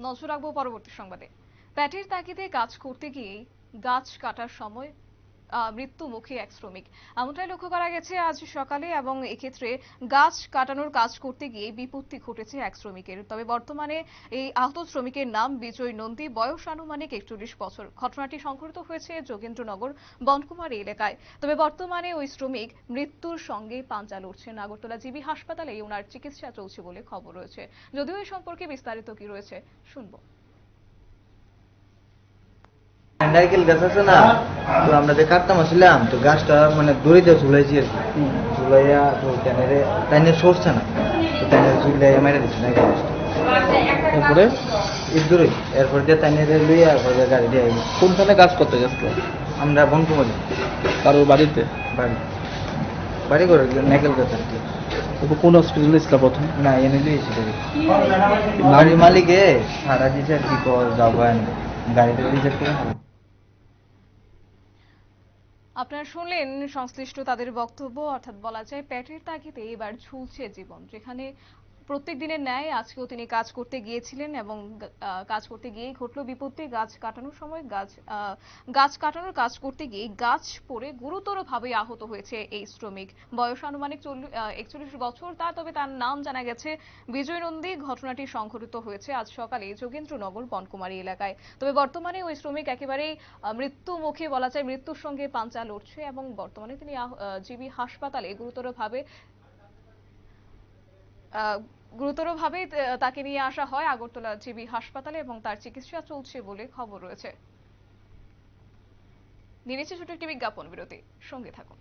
নজর রাখবো পরবর্তী সংবাদে। প্যাটের তাগিদে কাজ করতে গিয়ে গাছ কাটার সময় মৃত্যুমুখী এক শ্রমিক, এমনটাই লক্ষ্য করা গেছে আজ সকালে। এবং এক্ষেত্রে গাছ কাটানোর কাজ করতে গিয়ে বিপত্তি ঘটেছে এক শ্রমিকের। তবে বর্তমানে এই আহত শ্রমিকের নাম বিজয় নন্দী, বয়স আনুমানিক 41 বছর। ঘটনাটি সংঘটিত হয়েছে যোগেন্দ্রনগর বনকুমারী এলাকায়। তবে বর্তমানে ওই শ্রমিক মৃত্যুর সঙ্গে পাঞ্জা লড়ছেন। আগরতলা জিবি হাসপাতালে ওনার চিকিৎসা চলছে বলে খবর রয়েছে। যদিও এই সম্পর্কে বিস্তারিত কি রয়েছে শুনবো। নারকেল গাছ আছে না, তো আমরা যে কাটতাম আসলাম, তো গাছটা মানে দড়িতে ঝুলাইছি আর কি। ঝুলাইয়া তো টাইনে সরছে না, তো টাইনে ঝুলাইয়া মেরে দিচ্ছি নারকেল গাছটা। এরপরে দূরে এরপর দিয়ে টাইনে লইয়া এরপর গাড়ি দিয়ে আইবো। কোনখানে কাজ করতে গেছিল? আমরা বনকুমারি কারোর বাড়িতে? বাড়ি বাড়ি করে নারকেল গাছ আর কি। এরপর কোন হসপিটালে ছিল প্রথম? না এনে দিয়েছি বাড়ির মালিকে ভাড়া দিয়েছে আর কি, যাবো গাড়িতে রিজার্ভ করে নেবো। আপনারা শুনলেন সংশ্লিষ্ট তাদের বক্তব্য। অর্থাৎ বলা যায় পেটের তাগিদে এবার ঝুলছে জীবন। যেখানে প্রত্যেক দিনের ন্যায় আজকেও তিনি কাজ করতে গিয়েছিলেন এবং কাজ করতে গিয়েই ঘটল বিপত্তি। গাছ কাটানোর সময় গাছ কাটানোর কাজ করতে গিয়ে গাছ পড়ে গুরুতরভাবে আহত হয়েছে এই শ্রমিক। বয়স আনুমানিক 41 বছর তার। তবে তার নাম জানা গেছে বিজয় নন্দী। ঘটনাটি সংঘটিত হয়েছে আজ সকালে যোগেন্দ্রনগর বনকুমারী এলাকায়। তবে বর্তমানে ওই শ্রমিক একেবারেই মৃত্যু মুখে, বলা যায় মৃত্যুর সঙ্গে পাঞ্জা লড়ছে এবং বর্তমানে তিনি জিবি হাসপাতালে গুরুতরভাবে তাকে নিয়ে আসা হয় আগরতলা জিবি হাসপাতালে এবং তার চিকিৎসা চলছে বলে খবর রয়েছে। নিয়ে নিচ্ছে ছোট একটি বিজ্ঞাপন বিরতি, সঙ্গে থাকুন।